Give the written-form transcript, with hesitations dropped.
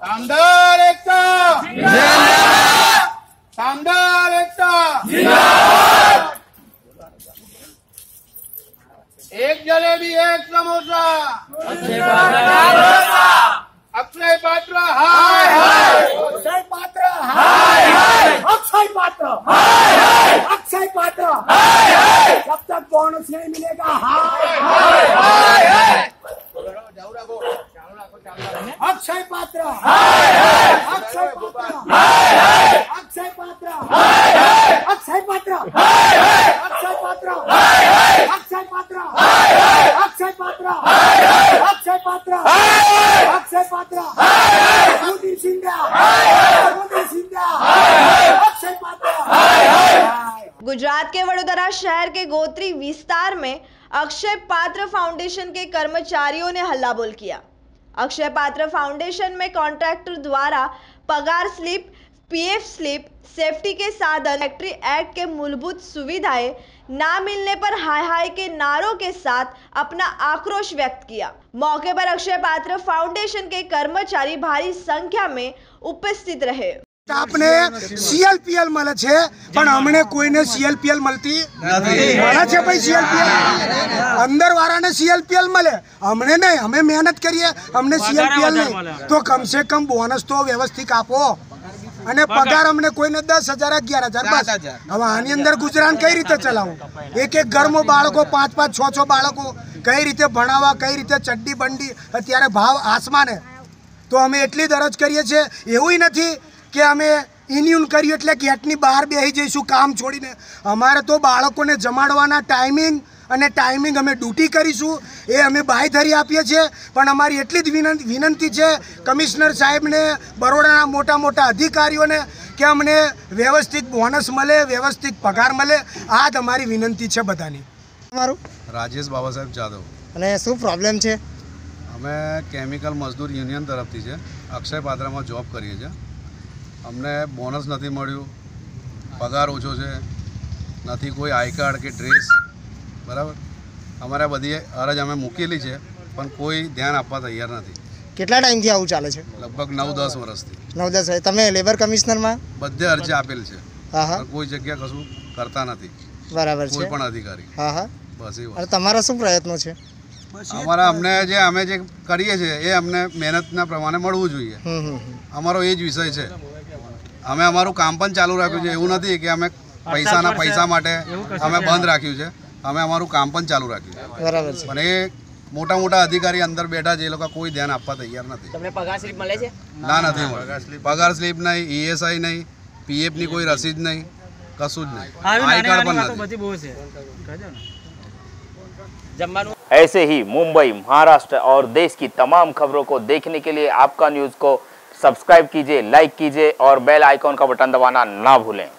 कामदार एकता जिंदाबाद, कामदार एकता जिंदाबाद। एक जलेबी एक समोसा, अक्षय पात्र हाय हाय, अक्षय पात्र हाय हाय, अक्षय पात्र हाय हाय, अक्षय पात्र हाय हाय, जब तक बोनस नहीं मिलेगा हाय हाय हाय हाय, अक्षय पात्र हाय हाय, अक्षय पात्र हाय हाय, अक्षय पात्र हाय हाय, अक्षय पात्र हाय हाय, अक्षय पात्र हाय हाय, अक्षय पात्र हाय हाय, अक्षय पात्र हाय हाय, अक्षय पात्र हाय हाय, अक्षय पात्र हाय हाय, मोदी सिंधिया हाय हाय, मोदी सिंधिया हाय हाय, अक्षय पात्र हाय हाय। गुजरात के वडोदरा शहर के गोत्री विस्तार में अक्षय पात्र फाउंडेशन के कर्मचारियों ने हल्लाबोल किया। अक्षय पात्र फाउंडेशन में कॉन्ट्रैक्टर द्वारा पगार स्लिप, पीएफ स्लिप, सेफ्टी के साधन, फैक्ट्री एक्ट के मूलभूत सुविधाएं ना मिलने पर हाय हाय के नारों के साथ अपना आक्रोश व्यक्त किया। मौके पर अक्षय पात्र फाउंडेशन के कर्मचारी भारी संख्या में उपस्थित रहे। आपने सीएलपीएल મળે છે પણ અમને કોઈને સીએલપીએલ મળતી નથી। મળે છે ભાઈ સીએલપીએલ, અંદર વાળાને સીએલપીએલ મળે, અમને નહીં। અમે મહેનત કરીએ, અમને સીએલપીએલ નહીં, તો કમ સે કમ બોનસ તો વ્યવસ્થિત આપો। અને પગાર અમને કોઈને 10,000 11,000 બસ। હવે આની અંદર ગુજરાન કઈ રીતે ચલાવવું? એક એક ઘરમાં બાળકો 5-5 6-6 બાળકો કઈ રીતે ભણાવવા, કઈ રીતે ચડ્ડી બંડી, અત્યારે ભાવ આસમાને। તો અમે એટલી દરજ કરીએ છીએ, એવું નથી કે અમે ઇન્યુન કર્યું એટલે ગેટની બહાર બેસી જઈશું કામ છોડીને। અમારે તો બાળકોને જમાડવાના ટાઈમિંગ અમે ડ્યુટી કરીશું, એ અમે બાંયધરી આપીએ છીએ। પણ અમારી એટલી જ વિનંતી છે કમિશનર સાહેબને, બરોડાના મોટા મોટા અધિકારીઓને કે અમને વ્યવસ્થિત બોનસ મળે, વ્યવસ્થિત પગાર મળે। આ જ અમારી વિનંતી છે બધાની। તમારું? રાજેશ બાબા સાહેબ જાદવ। અને શું પ્રોબ્લેમ છે? અમે કેમિકલ મજદૂર યુનિયન તરફથી છે, અક્ષય પાત્રમાં જોબ કરીએ છીએ। અમને બોનસ નથી મળ્યું, પગાર ઓછો છે, નથી કોઈ આઈ કાર્ડ કે ડ્રેસ, બરાબર। અમારે બધી અરજ અમે મૂકેલી છે પણ કોઈ ધ્યાન આપવા તૈયાર નથી। કેટલા ટાઈમથી આવું ચાલે છે? લગભગ 9-10 વર્ષથી। 9-10 વર્ષ। તમે લેબર કમિશનરમાં બધે અરજી આપેલ છે, હા હા, કોઈ જગ્યા કશું કરતા નથી, બરાબર છે, કોઈ પણ અધિકારી। હા હા, બસ એવું। અને તમારા શું પ્રયત્નો છે? અમારા અમે જે કરીએ છીએ એ અમને મહેનતના પ્રમાણે મળવું જોઈએ, અમારો એ જ વિષય છે। અમે અમારું કામ પણ ચાલુ રાખ્યું છે, એવું નથી કે અમે પૈસા માટે અમે બંધ રાખ્યું છે, અમે અમારું કામ પણ ચાલુ રાખ્યું છે, બરાબર છે। પણ એ મોટા મોટા અધિકારી અંદર બેઠા છે, એ લોકો કોઈ ધ્યાન આપવા તૈયાર નથી। તમને પગાર સ્લિપ મળે છે? ના, નથી મળે। પગાર સ્લિપ નહીં, ઈએસઆઈ નહીં, પીએફની કોઈ રસીદ નહીં, કશું જ નહીં, આઈ કાર્ડ પણ નથી। ऐसे ही मुंबई, महाराष्ट्र और देश की तमाम खबरों को देखने के लिए आपका न्यूज़ को सब्सक्राइब कीजिए, लाइक कीजिए और बेल आइकॉन का बटन दबाना ना भूलें।